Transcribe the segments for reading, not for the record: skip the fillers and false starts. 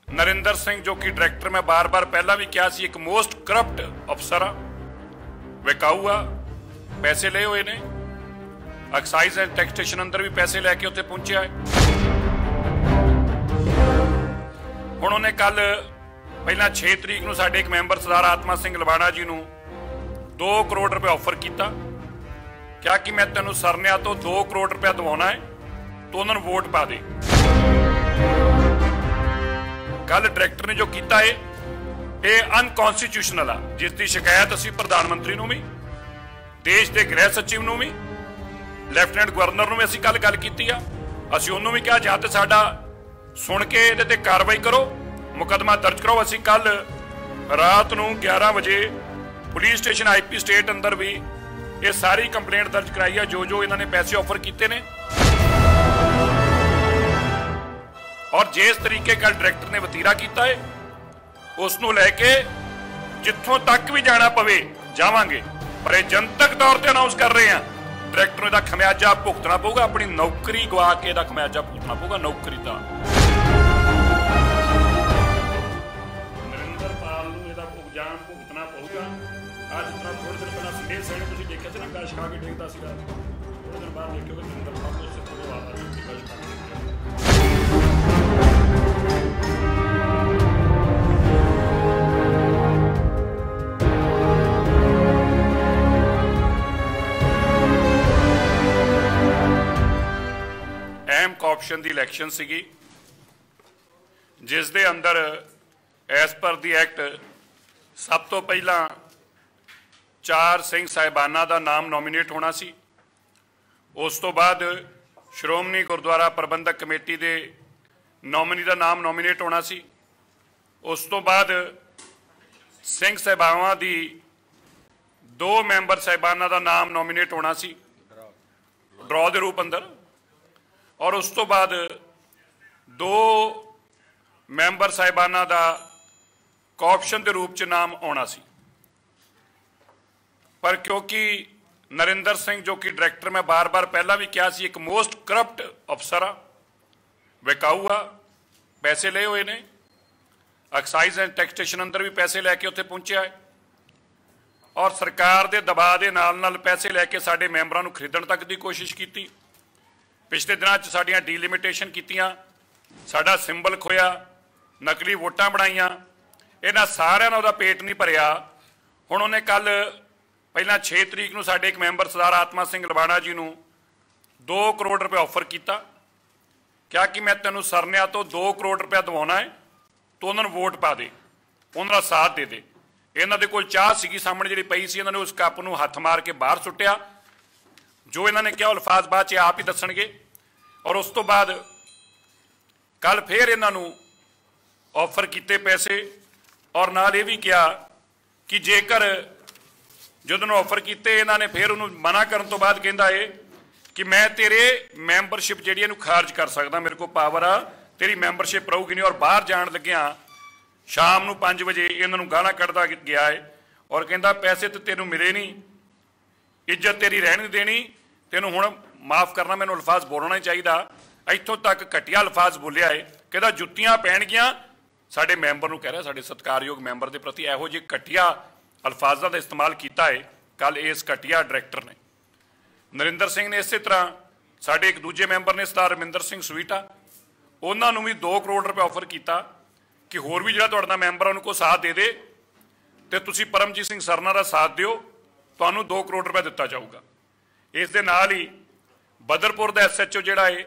नरिंदर सिंह जो कि डायरेक्टर, मैं बार बार पहला भी कहा सी, एक मोस्ट करप्ट अफसर आ, विकाऊ आ, पैसे ले हुए ने, एक्साइज एंड टैक्स स्टेशन अंदर भी पैसे लैके उत्थे पहुंचा है। हुण उन्हें कल पहला 6 तरीक नूं साडे एक मैंबर सरदार आत्मा सिंह लवाणा जी नूं 2 करोड़ रुपए ऑफर किया, क्या कि मैं तेनों सरनिया तो 2 करोड़ रुपया दवाना है तो उन्होंने वोट पा दे। कल डायरेक्टर ने जो किया है ये अनकॉन्स्टिट्यूशनल आ, जिसकी शिकायत असी प्रधानमंत्री नूं भी, देश के गृह सचिव नूं भी, लैफ्टिनेंट गवर्नर नूं भी असी कल गल कीती आ। असी उन्होंने भी कहा जां ते साडा सुन के इहदे ते कार्रवाई करो, मुकदमा दर्ज करो। असी कल रात नूं 11 बजे पुलिस स्टेशन IP स्टेट अंदर भी ये सारी कंप्लेंट दर्ज कराई है, जो जो इन्होंने पैसे ऑफर किए ने। और जिस तरीके कल डायरेक्टर ने वतीरा किया है उसनों लैके जिथों तक भी जाना पवे जावांगे, पर यह जनतक तौर पर अनाउंस कर रहे हैं डायरेक्टर नूं इहदा खमियाजा भुगतना पऊगा, अपनी नौकरी गवा के इहदा खमियाजा भुगतना पऊगा, नौकरी का। नरिंदर पाल नूं इहदा भुगतान भुगतना पऊगा। आज जितना थोड़े दिन पहला सुमेर सैनी तुसीं देखिया सी ना, गश खा के डिगदा सीगा, थोड़े दिन बाद देखिओ कि नरिंदर पाल उससे थोड़े बाद आ गश खा के। अहम कॉपशन की इलैक्शन सीगी, जिस दे अंदर एज पर दी एक्ट सब तो पहला 4 सिंह साहिबाना का नाम नॉमीनेट होना सी। उस तो बाद श्रोमणी गुरुद्वारा प्रबंधक कमेटी के नॉमिनी का नाम नॉमीनेट होना सी। उस तो बाद सिंह साहिबावां की 2 मैंबर साहिबाना का नाम नॉमीनेट होना सी ड्रॉ के रूप अंदर, और उस तो बाद 2 मैंबर साहिबाना का कॉपशन के रूप च नाम आना सी। पर क्योंकि नरिंदर सिंह जो कि डायरेक्टर, मैं बार बार पहला भी कहा सी, एक मोस्ट करप्ट अफसर आ, विकाऊ आ, पैसे ले हुए ने, एक्साइज एंड टैक्स स्टेशन अंदर भी पैसे लैके उत्थे पहुंचा है, और सरकार के दबाव के नाल पैसे लैके साडे मैंबरां नूं खरीदण तक की कोशिश की। पिछले दिनों साड़ियाँ डीलिमिटेशन कीतियां, साडा सिंबल खोया, नकली वोटां बनाईयां, इन्हां सारिआं नाल उहदा पेट नहीं भरिया। हुण उहने कल पहला 6 तरीक नूं साडे एक मैंबर सरदार आत्मा सिंह लवाणा जी नूं 2 करोड़ रुपए ऑफर किया, क्या कि मैं तेनों सरनिया तो 2 करोड़ रुपया दवाना है तो उन्होंने वोट पा दे, उन्होंने साथ दे दे। इन्हां दे कोल चाह सीगी सामने जिहड़ी पई सी, इन्होंने उस कप नूं हथ मार के बाहर सुट्टिया। जो इन्होंने क्या अल्फाज बाद आप ही दसणगे। और उस तो बाद कल फिर इन्हों ऑफर किए पैसे, और नाल ये भी कहा कि जेकर जो ऑफर किए इन्होंने फिर उन्होंने मना करने तो बाद कहता है कि मैं तेरे मैंबरशिप जी खारिज कर सकदा, मेरे को पावर आ, तेरी मैंबरशिप रहूगी नहीं। और बाहर जान लग्या शाम नूं 5 बजे इन्हों गाला कढ़दा गया है और कहता पैसे तो तेनों मिले नहीं, इज्जत तेरी रहन नहीं देनी, तेनों हुण माफ़ करना, मैनूं अल्फाज बोलना ही चाहिए। इत्थों तक घटिया अल्फाज बोलिया है, कहता जुत्तियां पैणगियां साडे मैंबर नूं, कह रहा साडे सत्कारयोग मैंबर के प्रति इहो जिहे घटिया अल्फाजां का इस्तेमाल किया है कल इस घटिया डायरेक्टर ने। नरिंदर सिंह ने इस तरह साडे एक दूजे मैंबर ने सरदार रमिंदर सिंह सुवीटा, उन्होंने भी 2 करोड़ रुपए ऑफर किया कि होर भी जिहड़ा तुहाडा मैंबर उनको साथ दे दे तो तुसीं परमजीत सिंह सरना का साथ दिओ, तुहानूं 2 करोड़ रुपया दिता जाऊगा। इस दे नाल ही बदरपुर का SHO जिहड़ा है,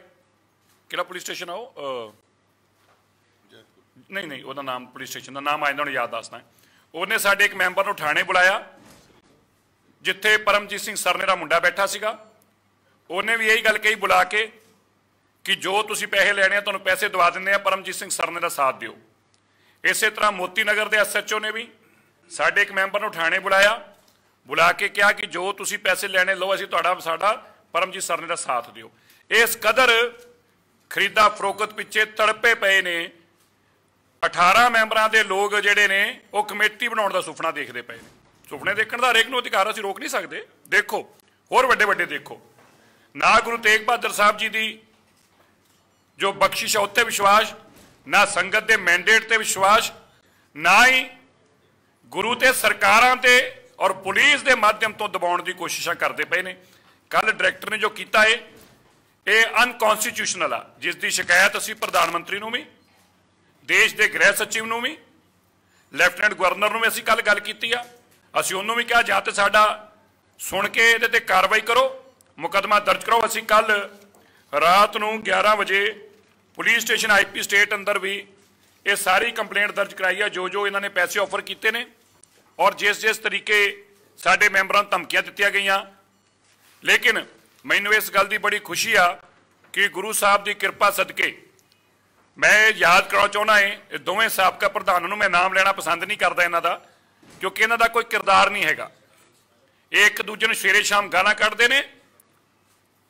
किहड़ा पुलिस स्टेशन आओ नहीं वह नाम पुलिस स्टेशन का नाम आइंदा याद दसना है, उन्हें साडे एक मैंबर नूं थाणे बुलाया जिथे परमजीत सिंह सरने का मुंडा बैठा सीगा। उन्हें भी यही गल कही बुला के कि जो तुसीं पैसे लैणे आ तुहानूं पैसे दवा दिंदे आ, परमजीत सिंह सरने का साथ दिओ। इस तरह मोती नगर के SHO ने भी साडे एक मैंबर नूं थाणे बुलाया, बुला के कहा कि जो तुसीं पैसे लैणे लो, असीं तुहाडा साडा परमजीत सरने का साथ दिओ। इस कदर खरीदा फरोख्त पिछे तड़पे पे ने 18 मैंबरां दे लोग जिहड़े ने वो कमेटी बनाउण दा सुपना देखते पे। सुपने देखण दा हरेक नूं अधिकार असीं रोक नहीं सकते। देखो होर वड्डे वड्डे देखो ना गुरु तेग बहादुर साहब जी की जो बख्शिश है उत्ते विश्वास, ना संगत के मैंडेट ते विश्वास, ना ही गुरु ते सरकारां ते और पुलिस के माध्यम तो दबाउण दी कोशिशां करते पे ने। कल डायरैक्टर ने जो किया है ये अनकॉन्स्टिट्यूशनल आ, जिसकी शिकायत असीं प्रधानमंत्री नूं भी, देश के गृह सचिव नूं भी, लैफ्टिनेंट गवर्नर नूं भी असीं कल गल कीती आ। असीं उन्होंने भी कहा जां ते साडा सुन के इहदे ते कार्रवाई करो, मुकदमा दर्ज करो। असीं कल रात नूं 11 बजे पुलिस स्टेशन IP स्टेट अंदर भी ये सारी कंप्लेंट दर्ज कराई है, जो जो इन्होंने पैसे ऑफर किए ने और जिस जिस तरीके साडे मैंबरां नूं धमकियां दित्तियां गईयां। लेकिन मैनूं इस गल की बड़ी खुशी आ कि गुरु साहब की कृपा सदके मैं याद कराना चाहुंदा है, दोवें साबका प्रधानों नूं मैं नाम लेना पसंद नहीं करता इन्हां दा, क्योंकि इन्हां दा कोई किरदार नहीं हैगा। एक दूजे नूं सवेरे शाम गालां कढदे ने,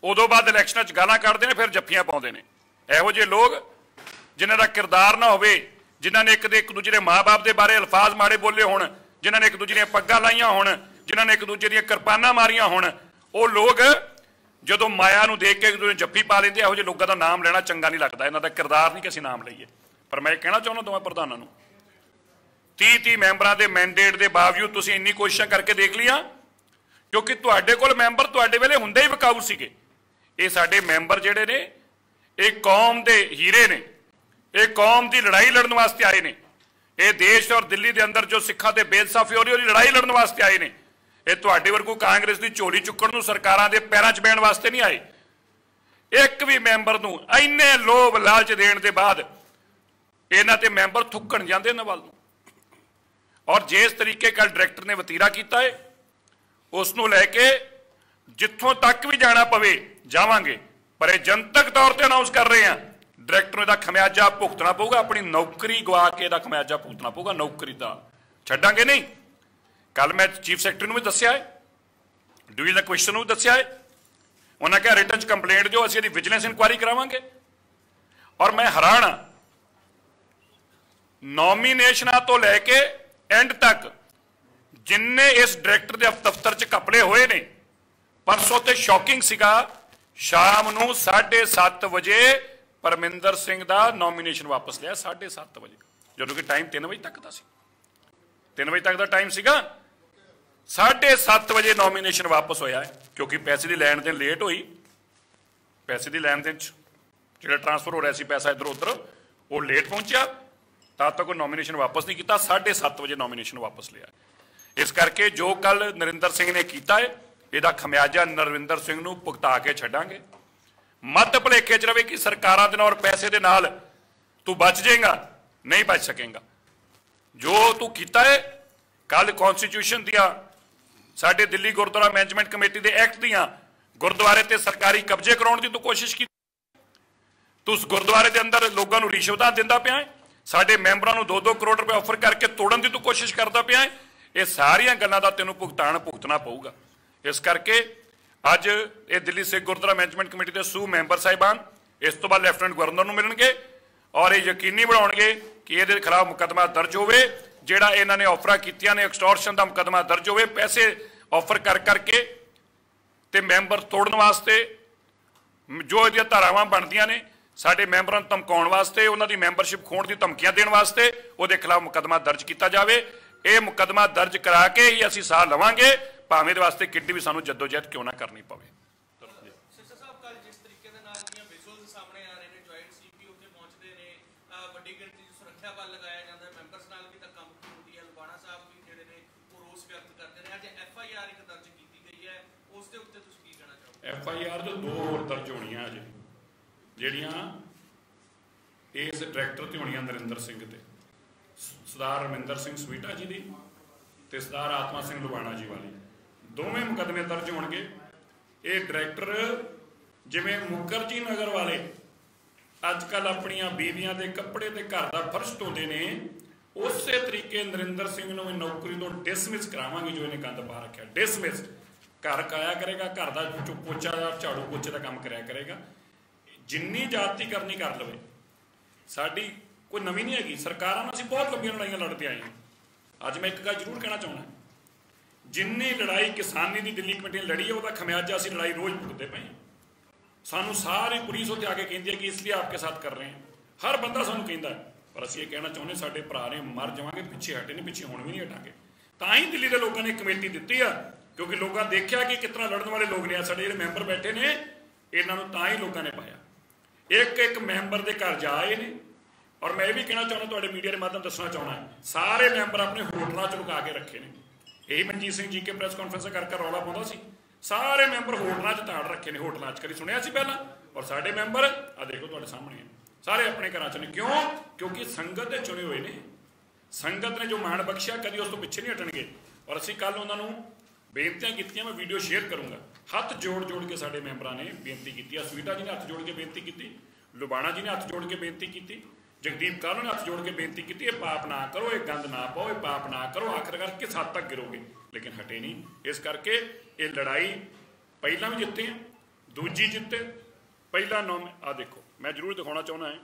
उदों बाद इलैक्शनां च गालां कढदे ने, फिर जफ्फियां पाउंदे ने। इहो जिहे लोग जिन्हां दा किरदार ना होवे, जिन्हां ने एक दूजे के माँ बाप के बारे अल्फाज माड़े बोले होण, जिन्हां ने एक दूजे दीयां पग्गां लाइयां होण, जिन्हां ने एक दूजे दीयां किरपानां मारियां होण, वो लोग जदों माया नूं देख के एक दूजे जफ्फी पा लैंदे। इहो जिहे लोगों का नाम लेना चंगा नहीं लगता, इन्हां दा किरदार नहीं कि असीं नाम लईए। पर मैं कहना चाहुंदा दोवां प्रधानां नूं 30 मैंबरां दे मैंडेट के बावजूद तुसीं इन्नी कोशिशां करके देख लिया, क्योंकि तुहाडे कोल मैंबर तुहाडे वेले हुंदे ही विकाऊ सीगे। ये साडे मैंबर जिहड़े ने एक कौम दे हीरे ने, एक कौम की लड़ाई लड़न वास्ते आए ने। ये देश और दिल्ली के अंदर जो सिखां ते बेइंसाफी हो रही है, लड़ाई लड़न वास्ते आए ने। ये तुहाडे वर्गू कांग्रेस की झोली चुक्कण नूं सरकारां दे पैरां च बैण वास्ते नहीं आए। एक भी मैंबर नूं इन्ने लोभ लालच देण दे बाद इन्हां ते मैंबर थुक्कण जांदे इन्हां वल नूं। और जिस तरीके कल डायरैक्टर ने वतीरा किया है, उसनूं लैके जिथों तक भी जाना पवे जावांगे, पर यह जनतक तौर पर अनाउंस कर रहे हैं डायरैक्टर नूं इहदा खमियाजा भुगतना पऊगा। अपनी नौकरी गवा के इहदा खमियाजा भुगतना पऊगा, नौकरी दा छड्डांगे नहीं। कल मैं चीफ सैकटरी नूं भी दस्सिया है, डिवीजनल कमिश्नर नूं भी दस्सिया है, उन्होंने कहा रिटन च कंप्लेंट दिओ, असीं इहदी विजिलेंस इंक्वायरी करावांगे। और मैं हैरान हां, नॉमीनेशनां तो लैके एंड तक जिन्ने इस डायरैक्टर के दफ्तर च कपड़े हुए ने, परसों ते शॉकिंग सीगा, शाम नूं 7:30 बजे परमिंदर सिंह का नॉमीनेशन वापस लिया। 7:30 बजे, जो कि टाइम 3 बजे तक का सी, 3 बजे तक का टाइम सीगा, 7:30 बजे नॉमीनेशन वापस होया है। क्योंकि पैसे की लैन देन लेट हुई, पैसे की लैन देन जो ट्रांसफर हो रहा सी पैसा इधर उधर, वो लेट पहुंचा, तब तक नॉमीनेशन वापस नहीं किया। 7:30 बजे नॉमीनेशन वापस लिया। इस करके जो कल नरिंदर सिंह ने किया है, इसका खमियाजा नरविंदर सिंह नूं भुगता के छड्डांगे। मत भुलेखे च रवे कि सरकारां दे नाल और पैसे दे नाल तू बच जाएगा, नहीं बच सकेगा। जो तू किया है कल कॉन्स्टिट्यूशन दिया, साडे दिल्ली गुरुद्वारा मैनेजमेंट कमेटी के एक्ट दियां गुरुद्वारे ते सरकारी कब्जे कराउण दी तू कोशिश की, तू उस गुरुद्वारे के अंदर लोगों नूं रिश्वतां दिंदा पिया है, साडे मैंबरां नूं 2-2 करोड़ रुपए ऑफर करके तोड़न की तू कोशिश करता पिया है। ये सारियां गल्लां दा तैनूं भुगतना पऊगा। इस करके अज ये दिल्ली सिख गुरुद्वारा मैनेजमेंट कमेटी के सू मैंबर साहिबान इस तो बाद लैफ्टिनेंट गवर्नर नूं मिलणगे और ये यकीनी बनाउणगे कि इहदे खिलाफ मुकदमा दर्ज होवे। जिहड़ा इन्हां ने ऑफर कीतियां ने, एक्सटॉर्शन का मुकदमा दर्ज होवे, पैसे ऑफर कर करके ते मैंबर तोड़न वास्ते जो इहदियां धारावां बनदियां ने, साडे मैंबरां नूं धमकाउण वास्ते, उन्हां दी मैंबरशिप खोण दी धमकियां देण वास्ते उहदे खिलाफ मुकदमा दर्ज किया जावे। ये मुकदमा दर्ज करा के ही असीं साह लवांगे, भावें दे वास्ते किड्डी भी सानूं जद्दोजहद क्यों ना करनी पवे। FIR जो 2 होर दर्ज होणियां अजे, जिहड़ियां इस डायरैक्टर ते होणियां नरिंदर सिंह ते सरदार रमिंदर सिंह सवीटा जी दी ते सरदार आत्मा सिंह लुबाणा जी वाली, दोवें मुकदमे दर्ज होणगे। ये डायरैक्टर जिवें मुखर्जी नगर वाले अजकल अपनियां बीवियां दे कपड़े ते घर दा फर्श धोंदे ने, उस तरीके नरिंदर सिंह नूं नौकरी तो डिसमिस करावांगे। जो इन्हें गंद पा रखा, डिसमिस घर काया करेगा, घर का पोचा झाड़ू पोचे का काम कराया करेगा। जिन्नी जाति करनी कर लवे, साडी कोई नवीं नहीं हैगी। सरकारां नाल असीं बहुत लंबियां लड़ाइयां लड़ते आए हैं। अज मैं एक गल जरूर कहना चाहना, जिन्नी लड़ाई किसानी की दिल्ली कमेटी ने लड़ी है, वह खमियाजा असीं लड़ाई रोज़ भुगतते पे हैं। सानू सारी पुलिस उत्थे आके कहती है कि इसलिए आपके साथ कर रहे हैं, हर बंदा सानू कहता है पर ਅਸੀਂ ਇਹ ਕਹਿਣਾ ਚਾਹੁੰਦੇ ਸਾਡੇ ਭਰਾ ਨੇ ਮਰ ਜਾਵਾਂਗੇ, ਪਿੱਛੇ ਹਟੇ ਨਹੀਂ, ਪਿੱਛੇ ਹੁਣ ਵੀ ਨਹੀਂ ਹਟਾਂਗੇ। ਤਾਂ ਹੀ ਦਿੱਲੀ ਦੇ ਲੋਕਾਂ ਨੇ ਕਮੇਟੀ ਦਿੱਤੀ ਆ, ਕਿਉਂਕਿ ਲੋਕਾਂ ਦੇਖਿਆ ਕਿ ਕਿਸ ਤਰ੍ਹਾਂ ਲੜਨ ਵਾਲੇ ਲੋਕ ਨੇ। ਸਾਡੇ ਜਿਹੜੇ ਮੈਂਬਰ ਬੈਠੇ ਨੇ ਇਹਨਾਂ ਨੂੰ ਤਾਂ ਹੀ ਲੋਕਾਂ ਨੇ ਪਾਇਆ। ਇੱਕ ਇੱਕ ਮੈਂਬਰ ਦੇ ਘਰ ਜਾ ਆਏ ਨੇ। ਔਰ ਮੈਂ ਇਹ ਵੀ ਕਹਿਣਾ ਚਾਹੁੰਦਾ, ਤੁਹਾਡੇ ਮੀਡੀਆ ਦੇ ਮਾਧਿਅਮ ਦੱਸਣਾ ਚਾਹੁੰਦਾ, ਸਾਰੇ ਮੈਂਬਰ ਆਪਣੇ ਹੋਟਲਾਂ 'ਚ ਲੁਕਾ ਕੇ ਰੱਖੇ ਨੇ। ਇਹੀ ਮਨਜੀਤ ਸਿੰਘ ਜੀ ਕੇ ਪ੍ਰੈਸ ਕਾਨਫਰੰਸ ਕਰਕੇ ਰੌਲਾ ਪਾਉਂਦਾ ਸੀ, ਸਾਰੇ ਮੈਂਬਰ ਹੋਟਲਾਂ 'ਚ ਤਾੜ ਰੱਖੇ ਨੇ। ਹੋਟਲਾਂ 'ਚ ਕਦੀ ਸੁਣਿਆ ਸੀ ਪਹਿਲਾਂ? ਔਰ ਸਾਡੇ ਮੈਂਬਰ ਆ ਦੇਖੋ ਤੁਹਾਡੇ ਸਾਹਮਣੇ ਸਾਰੇ ਆਪਣੇ ਘਰਾਂ 'ਚ ਨੇ। ਕਿਉਂ? ਕਿਉਂਕਿ ਸੰਗਤ ਦੇ ਚੁਣੇ ਹੋਏ ਨੇ। ਸੰਗਤ ਨੇ ਜੋ ਮਾਣ ਬਖਸ਼ਿਆ, ਕਦੀ ਉਸ ਤੋਂ ਪਿੱਛੇ ਨਹੀਂ ਹਟਣਗੇ। ਔਰ ਅਸੀਂ ਕੱਲ ਉਹਨਾਂ ਨੂੰ ਬੇਨਤੀਆਂ ਕੀਤੀਆਂ, ਮੈਂ ਵੀਡੀਓ ਸ਼ੇਅਰ ਕਰੂੰਗਾ। ਹੱਥ ਜੋੜ ਕੇ ਸਾਡੇ ਮੈਂਬਰਾਂ ਨੇ ਬੇਨਤੀ ਕੀਤੀ ਆ। ਸਵੀਟਾ ਜੀ ਨੇ ਹੱਥ ਜੋੜ ਕੇ ਬੇਨਤੀ ਕੀਤੀ, ਲੁਬਾਣਾ ਜੀ ਨੇ ਹੱਥ ਜੋੜ ਕੇ ਬੇਨਤੀ ਕੀਤੀ, ਜਗਦੀਪ ਕਾਲੂ ਨੇ ਹੱਥ ਜੋੜ ਕੇ ਬੇਨਤੀ ਕੀਤੀ, ਇਹ ਪਾਪ ਨਾ ਕਰੋ, ਇਹ ਗੰਦ ਨਾ ਪਾਓ, ਇਹ ਪਾਪ ਨਾ ਕਰੋ, ਆਖਰਕਾਰ ਕਿਸ ਹੱਦ ਤੱਕ ਗਿਰੋਗੇ। ਲੇਕਿਨ ਹਟੇ ਨਹੀਂ। ਇਸ ਕਰਕੇ ਇਹ ਲੜਾਈ ਪਹਿਲਾਂ ਵੀ ਜਿੱਤੇ ਆ, ਦੂਜੀ ਜਿੱਤੇ, ਪਹਿਲਾ ਨੌ ਆ ਦੇਖੋ, ਮੈਂ ਜ਼ਰੂਰ ਦਿਖਾਉਣਾ ਚਾਹੁੰਦਾ ਹਾਂ।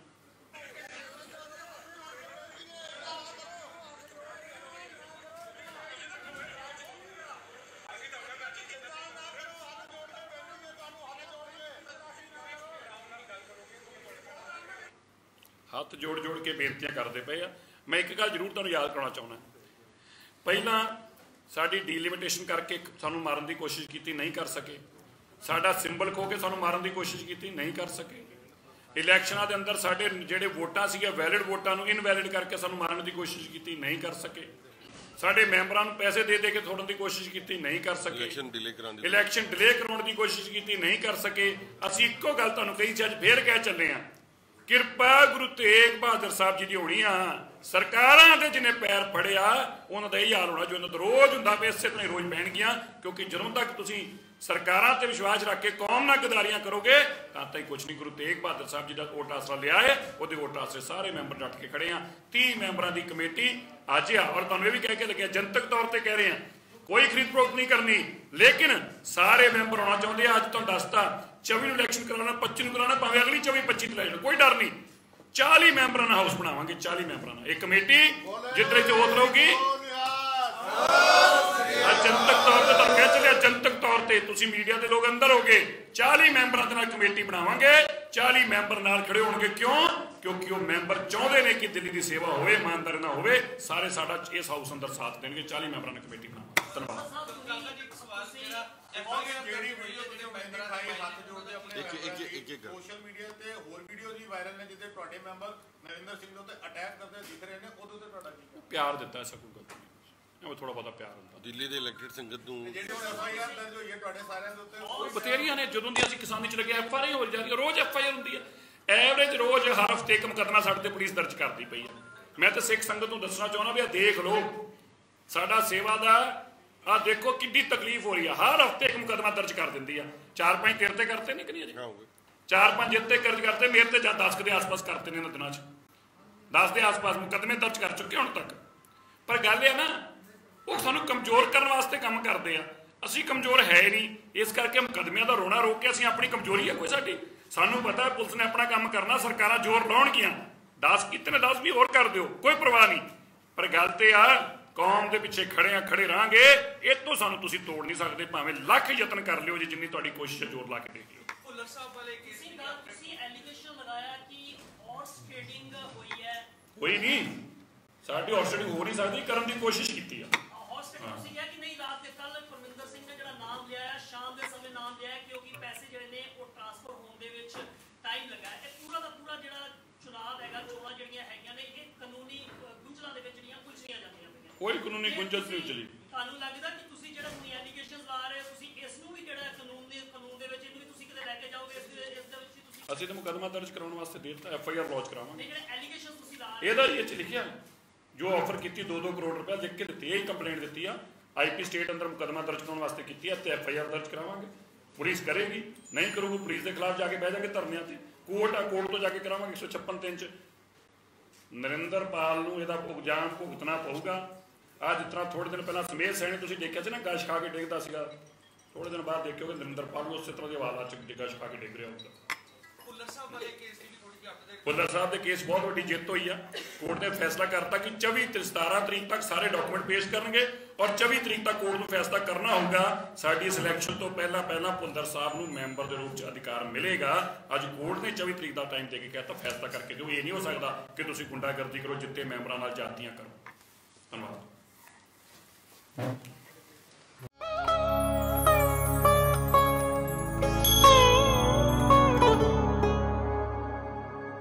ਹੱਥ ਜੋੜ ਕੇ ਬੇਨਤੀਆਂ ਕਰਦੇ ਪਏ ਆ। ਮੈਂ ਇੱਕ ਗੱਲ ਜ਼ਰੂਰ ਤੁਹਾਨੂੰ ਯਾਦ ਕਰਾਉਣਾ ਚਾਹੁੰਦਾ, ਪਹਿਲਾਂ ਸਾਡੀ ਡੀਲਿਮਿਟੇਸ਼ਨ ਕਰਕੇ ਸਾਨੂੰ ਮਾਰਨ ਦੀ ਕੋਸ਼ਿਸ਼ ਕੀਤੀ, ਨਹੀਂ ਕਰ ਸਕੇ। ਸਾਡਾ ਸਿੰਬਲ ਖੋ ਕੇ ਸਾਨੂੰ ਮਾਰਨ ਦੀ ਕੋਸ਼ਿਸ਼ ਕੀਤੀ, ਨਹੀਂ ਕਰ ਸਕੇ। ਇਲੈਕਸ਼ਨਾਂ ਦੇ ਅੰਦਰ ਸਾਡੇ ਜਿਹੜੇ ਵੋਟਾਂ ਸੀਗੇ ਵੈਲਿਡ ਵੋਟਾਂ ਨੂੰ ਇਨਵੈਲਿਡ ਕਰਕੇ ਸਾਨੂੰ ਮਾਰਨ ਦੀ ਕੋਸ਼ਿਸ਼ ਕੀਤੀ, ਨਹੀਂ ਕਰ ਸਕੇ। ਸਾਡੇ ਮੈਂਬਰਾਂ ਨੂੰ ਪੈਸੇ ਦੇ ਕੇ ਤੋੜਨ ਦੀ ਕੋਸ਼ਿਸ਼ ਕੀਤੀ, ਨਹੀਂ ਕਰ ਸਕੇ। ਇਲੈਕਸ਼ਨ ਡਿਲੇ ਕਰਾਉਣ ਦੀ ਕੋਸ਼ਿਸ਼ ਕੀਤੀ, ਨਹੀਂ ਕਰ ਸਕੇ। ਅਸੀਂ ਇੱਕੋ ਗੱਲ ਤੁਹਾਨੂੰ ਕਹੀ ਸੀ, ਅੱਜ ਫੇਰ ਕਹਿ ਚੱਲੇ ਆ, ਕਿਰਪਾ ਗੁਰੂ ਤੇਗ ਬਹਾਦਰ ਸਾਹਿਬ ਜੀ ਦੀ ਹੋਣੀ ਆ। ਸਰਕਾਰਾਂ ਦੇ ਜਿਹਨੇ ਪੈਰ ਫੜਿਆ ਉਹਨਾਂ ਦਾ ਇਹ ਹਾਲ ਹੋਣਾ ਜੋ ਇਹਨਾਂ ਦਾ ਰੋਜ਼ ਹੁੰਦਾ ਪਿਆ, ਇਸੇ ਤਰ੍ਹਾਂ ਹੀ ਰੋਜ਼ ਪੈਣਗੀਆਂ। ਕਿਉਂਕਿ ਜਦੋਂ ਤੱਕ ਤੁਸੀਂ ਸਰਕਾਰਾਂ ਤੇ ਵਿਸ਼ਵਾਸ ਰੱਖ ਕੇ ਕੌਮ ਨਾਲ ਗਦਾਰੀਆਂ ਕਰੋਗੇ ਤਾਂ ਹੀ ਕੁਝ ਨਹੀਂ। ਗੁਰੂ ਤੇਗ ਬਹਾਦਰ ਸਾਹਿਬ ਜੀ ਦਾ ਓਟ ਆਸਰਾ ਲਿਆ ਹੈ, ਉਹਦੇ ਓਟ ਆਸਰੇ ਸਾਰੇ ਮੈਂਬਰ ਡਟ ਕੇ ਖੜੇ ਆ। 30 ਮੈਂਬਰਾਂ ਦੀ ਕਮੇਟੀ ਅੱਜ ਆ। ਔਰ ਤੁਹਾਨੂੰ ਇਹ ਵੀ ਕਹਿ ਕੇ ਲੱਗਿਆ, ਜਨਤਕ ਤੌਰ ਤੇ ਕਹਿ ਰਹੇ ਆ, ਕੋਈ ਖਰੀਦ ਫਰੋਖਤ ਨਹੀਂ ਕਰਨੀ, ਲੇਕਿਨ ਸਾਰੇ ਮੈਂਬਰ ਆਉਣਾ ਚਾਹੁੰਦੇ ਆ। ਅੱਜ ਤੁਹਾਨੂੰ ਦੱਸਤਾ 24 ਨੂੰ ਇਲੈਕਸ਼ਨ ਕਰਾਉਣਾ, 25 ਨੂੰ ਕਰਾਉਣਾ, ਭਾਵੇਂ ਅਗਲੀ 24-25 ਤੇ ਲੈ ਜਾਣਾ, ਕੋਈ ਡਰ ਨਹੀਂ। 40 ਮੈਂਬਰਾਂ ਨਾਲ ਹਾਊਸ ਬਣਾਵਾਂਗੇ, 40 ਮੈਂਬਰਾਂ ਨਾਲ ਇਹ ਕਮੇਟੀ ਜਿੱਥੇ ਜੋਤ ਰਹੂਗੀ। ਜਨਤਕ ਤੌਰ ਤੇ ਤਾਂ ਕਹਿ ਚੱਲਿਆ, ਜਨਤਕ ਤੌਰ ਤੇ ਤੁਸੀਂ ਮੀਡੀਆ ਦੇ ਲੋਕ ਅੰਦਰ ਹੋਗੇ, 40 ਮੈਂਬਰਾਂ ਦੇ ਨਾਲ ਕਮੇਟੀ ਬਣਾਵਾਂਗੇ। 40 ਮੈਂਬਰ ਨਾਲ ਖੜੇ ਹੋਣਗੇ। ਕਿਉਂ? ਕਿਉਂਕਿ ਉਹ ਮੈਂਬਰ ਚਾਹੁੰਦੇ ਨੇ ਕਿ ਦਿੱਲੀ ਦੀ ਸੇਵਾ ਹੋਵੇ, ਇਮਾਨਦਾਰੀ ਨਾਲ ਹੋਵੇ। ਸਾਰੇ ਸਾਡਾ ਇਸ ਹਾਊਸ ਅੰਦਰ ਸਾਥ ਦੇਣਗੇ। 40 ਮੈਂਬਰਾਂ ਨੇ ਕਮੇਟੀ ਬਣਾਵਾਂਗੇ। ਧੰਨਵਾਦ। ਸੋਸ਼ਲ ਮੀਡੀਆ ਤੇ ਹੋਰ ਵੀਡੀਓ ਜੀ ਵਾਇਰਲ ਨੇ ਜਿੱਥੇ ਤੁਹਾਡੇ ਮੈਂਬਰ ਨਰਿੰਦਰ ਸਿੰਘ ਨੂੰ ਤੇ ਅਟੈਕ ਕਰਦੇ ਦਿਖ ਰਹੇ ਨੇ, ਉਦੋਂ ਤੇ ਤੁਹਾਡਾ ਕੀ ਪਿਆਰ ਦਿੱਤਾ ਐਸਾ ਕੋਈ ਗੱਲ ਨਹੀਂ, ਥੋੜਾ ਬਹੁਤਾ ਪਿਆਰ ਹੁੰਦਾ। ਦਿੱਲੀ ਦੇ ਇਲੈਕਟਡ ਸੰਗਤ ਨੂੰ ਜਿਹੜੇ ਹੁਣ ਐਫਆਈਆਰ ਦਰਜ ਹੋਈ ਹੈ ਤੁਹਾਡੇ ਸਾਰਿਆਂ ਦੇ ਉੱਤੇ, ਬਥੇਰੀਆਂ ਨੇ। ਜਦੋਂ ਦੀ ਅਸੀਂ ਕਿਸਾਨੀ ਚ ਲੱਗੇ ਐਫਆਈਆਰ ਹੋ ਜਾਂਦੀ ਹੈ, ਰੋਜ਼ ਐਫਆਈਆਰ ਹੁੰਦੀ ਹੈ। ਐਵਰੇਜ ਰੋਜ਼ ਹਰ ਹਫ਼ਤੇ ਇੱਕ ਮੁਕੱਦਮਾ ਸਾਡੇ ਤੇ ਪੁਲਿਸ ਦਰਜ ਕਰਦੀ ਪਈ ਹੈ। ਮੈਂ ਤਾਂ ਸਿੱਖ ਸੰਗਤ ਨੂੰ ਦੱਸਣਾ ਚਾਹੁੰਦਾ ਵੀ ਆ ਦੇਖ ਲਓ ਸਾਡਾ ਸੇਵਾ ਦਾ, ਆ ਦੇਖੋ ਕਿੰਨੀ ਤਕਲੀਫ ਹੋ ਰਹੀ ਆ। ਹਰ ਹਫ਼ਤੇ ਇੱਕ ਮੁਕੱਦਮਾ ਦਰਜ ਕਰ ਦਿੰਦੀ ਆ। 4-5 ਤੇਰੇ ਤੇ ਕਰਤੇ ਨਹੀਂ ਕਿ ਨਹੀਂ ਅਜੇ, 4-5 ਇੱਥੇ ਦਰਜ ਕਰਤੇ, ਮੇਰੇ ਤੇ ਜਾਂ 10 ਦੇ ਆਸ-ਪਾਸ ਕਰਤੇ ਨੇ ਇਹਨਾਂ ਦਿਨਾਂ 'ਚ। 10 ਦੇ ਆਸ-ਪਾਸ ਮੁਕੱਦਮੇ ਦਰਜ ਕਰ ਚੁੱਕੇ ਹੁਣ ਤੱਕ। ਪਰ ਗੱਲ ਇਹ ਨਾ, ਉਹ ਸਾਨੂੰ ਕਮਜ਼ੋਰ ਕਰਨ ਵਾਸਤੇ ਕੰਮ ਕਰਦੇ ਆ। ਅਸੀਂ ਕਮਜ਼ੋਰ ਹੈ ਨਹੀਂ, ਇਸ ਕਰਕੇ ਮੁਕੱਦਮਿਆਂ ਦਾ ਰੋਣਾ ਰੋਕ ਕੇ ਅਸੀਂ ਆਪਣੀ ਕਮਜ਼ੋਰੀ ਹੈ ਕੋਈ ਸਾਡੀ। ਸਾਨੂੰ ਪਤਾ ਪੁਲਿਸ ਨੇ ਆਪਣਾ ਕੰਮ ਕਰਨਾ, ਸਰਕਾਰਾਂ ਜ਼ੋਰ ਲਾਉਣਗੀਆਂ। 10 ਕੀਤੇ ਨੇ 10 ਵੀ ਹੋਰ ਕਰ ਦਿਓ, ਕੋਈ ਪਰਵਾਹ ਨਹੀਂ। ਪਰ ਗੱਲ ਤੇ ਆ, ਕੌਮ ਦੇ ਪਿੱਛੇ ਖੜੇ ਰਹਾਂਗੇ। ਇਹ ਤੋਂ ਸਾਨੂੰ ਤੁਸੀਂ ਤੋੜ ਨਹੀਂ ਸਕਦੇ, ਭਾਵੇਂ ਲੱਖ ਯਤਨ ਕਰ ਲਿਓ ਜੀ, ਜਿੰਨੀ ਤੁਹਾਡੀ ਕੋਸ਼ਿਸ਼ ਹੈ ਜ਼ੋਰ ਲਾ ਕੇ ਦੇਖ ਲਿਓ। ਭੁੱਲਰ ਸਾਹਿਬ ਵਾਲੇ ਕੇਸ ਦੀ ਗੱਲ ਤੁਸੀਂ ਐਲੀਗੇਸ਼ਨ ਲਗਾਇਆ ਕਿ ਹਾਰਸ ਟ੍ਰੇਡਿੰਗ ਹੋਈ ਹੈ। ਕੋਈ ਨਹੀਂ, ਸਾਡੀ ਹਾਰਸ ਟ੍ਰੇਡਿੰਗ ਹੋ ਨਹੀਂ ਸਕਦੀ, ਕਰਨ ਦੀ ਕੋਸ਼ਿਸ਼ ਕੀਤੀ ਆ। ਹਾਰਸ ਟ੍ਰੇਡਿੰਗ ਤੁਸੀਂ ਕਿਹਾ ਕਿ ਨਹੀਂ, ਰਾਤ ਦੇ ਕੱਲ ਪਰਮਿੰਦਰ ਸਿੰਘ ਨੇ ਜਿਹੜਾ ਨਾਮ ਲਿਆ ਹੈ, ਸ਼ਾਮ ਦੇ ਸਮੇਂ ਨਾਮ ਲਿਆ ਹੈ, ਕਿਉਂਕਿ ਪੈਸੇ ਜਿਹੜੇ ਨੇ ਉਹ ਟ੍ਰਾਂਸਫਰ ਹੋਣ ਦੇ ਵਿੱਚ ਟਾਈਮ ਲੱਗਾ ਹੈ। ਇਹ ਪੂਰਾ ਦਾ ਪੂਰਾ ਜਿਹੜਾ ਚੁਣਾਵ ਹੈਗਾ, ਚੋਣਾਂ ਜਿਹੜੀਆਂ ਹੈਗੀਆਂ ਨੇ, ਇਹ ਕਾਨੂੰਨੀ ਗੁੰਝਲਾਂ ਦੇ ਵਿੱਚ ਜਿਹੜੀਆਂ ਉਲਝੀਆਂ ਜਾਂਦੀਆਂ ਪਈਆਂ। ਕੋਈ ਕਾਨੂੰਨੀ ਗੁੰਝਲ ਨਹੀਂ ਚਲੀ। ਤੁਹਾਨੂੰ ਲੱਗਦਾ ਕਿ ਤੁਸੀਂ ਜਿਹੜਾ ਹੁਣ ਐਲੀਗੇਸ਼ਨ ਲਾ ਰਹੇ ਹੋ, ਤੁਸੀਂ ਇਸ ਨੂੰ ਵੀ ਜਿਹੜਾ ਕਾਨੂੰਨ ਦੇ ਵਿੱਚ ਇਹਨੂੰ ਵੀ ਤੁਸੀਂ ਕਿਤੇ ਲੈ ਕੇ ਜਾਓਗੇ? ਇਸ ਦੇ ਵਿੱਚ ਤੁਸੀਂ ਅਸੀਂ ਤਾਂ ਮੁਕੱਦਮਾ ਦਰਜ ਕਰਾਉਣ ਵਾਸਤੇ ਦੇਤਾ, ਐਫਆਈਆਰ ਲੌਂਚ ਕਰਾਵਾਂਗੇ। ਜਿਹੜੇ ਐਲੀਗੇਸ਼ਨ ਤੁਸੀਂ ਲਾ ਰਹੇ ਇਹਦਾ ਇਹ 'ਚ ਲਿਖਿਆ ਜੋ ਆਫਰ ਕੀਤੀ 2-2 ਕਰੋੜ ਰੁਪਏ ਲਿਖ ਕੇ ਦਿੱਤੀ, ਇਹ ਕੰਪਲੇਂਟ ਦਿੱਤੀ ਆ। ਆਈਪੀ ਸਟੇਟ ਅੰਦਰ ਮੁਕੱਦਮਾ ਦਰਜ ਕਰਾਉਣ ਵਾਸਤੇ ਕੀਤੀ ਆ ਤੇ ਐਫਆਈਆਰ ਦਰਜ ਕਰਾਵਾਂਗੇ। ਪੁਲਿਸ ਕਰੇਗੀ, ਨਹੀਂ ਕਰੂਗੀ ਪੁਲਿਸ ਦੇ ਖਿਲਾਫ ਜਾ ਕੇ ਬਹਿ ਜਾਗੇ ਧਰਨਿਆਂ ਤੇ। ਕੋਰਟ ਤੋਂ ਜਾ ਕੇ ਕਰਾਵਾਂਗੇ 156(3) 'ਚ। ਨਰਿੰਦਰ ਪਾਲ ਨੂੰ ਇਹਦਾ ਇਲਜ਼ਾਮ ਭੁਗਤਣਾ ਪਊਗਾ। ਆ ਜਿਸ ਤਰ੍ਹਾਂ ਥੋੜੇ ਦਿਨ ਪਹਿਲਾਂ ਸਮੇਤ ਸੈਣੀ ਤੁਸੀਂ ਦੇਖਿਆ ਸੀ ਨਾ, ਗਸ਼ ਖਾ ਕੇ ਡਿੱਗਦਾ ਸੀਗਾ, ਥੋੜੇ ਦਿਨ ਬਾਅਦ ਦੇਖਿਓਗੇ ਨਰਿੰਦਰ ਪਾਲ ਨੂੰ ਉਸੇ ਤਰ੍ਹਾਂ ਦੇ ਹਾਲਾਤ 'ਚ ਗਸ਼ ਖਾ ਕੇ ਡਿੱਗ ਰਿਹਾ ਹੋਊਗਾ। ਭੁੱਲਰ ਸਾਹਿਬ ਵਾਲੇ ਕੇਸ ਦੀ ਵੀ ਥੋੜੀ ਭੁੱਲਰ ਸਾਹਿਬ ਦੇ ਕੇਸ ਬਹੁਤ ਵੱਡੀ ਜਿੱਤ ਹੋਈ ਆ। ਕੋਰਟ ਨੇ ਫੈਸਲਾ ਕਰਤਾ ਕਿ 17 ਤਰੀਕ ਤੱਕ ਸਾਰੇ ਡਾਕੂਮੈਂਟ ਪੇਸ਼ ਕਰਨਗੇ ਔਰ 24 ਤਰੀਕ ਤੱਕ ਕੋਰਟ ਨੂੰ ਫੈਸਲਾ ਕਰਨਾ ਹੋਊਗਾ। ਸਾਡੀ ਸਿਲੈਕਸ਼ਨ ਤੋਂ ਪਹਿਲਾਂ ਭੁੱਲਰ ਸਾਹਿਬ ਨੂੰ ਮੈਂਬਰ ਦੇ ਰੂਪ 'ਚ ਅਧਿਕਾਰ ਮਿਲੇਗਾ। ਅੱਜ ਕੋਰਟ ਨੇ 24 ਤਰੀਕ ਦਾ ਟਾਈਮ ਦੇ ਕੇ ਕਹਿਤਾ ਫੈਸਲਾ ਕਰਕੇ ਦਿਓ। ਇਹ ਨਹੀਂ ਹੋ ਸਕਦਾ ਕਿ ਤੁਸੀਂ ਗੁੰਡਾਗਰਦੀ ਕਰੋ, ਜਿੱਤੇ ਮੈਂਬਰਾਂ ਨਾਲ ਜਾਤੀਆਂ ਕਰੋ। ਧੰਨਵਾਦ।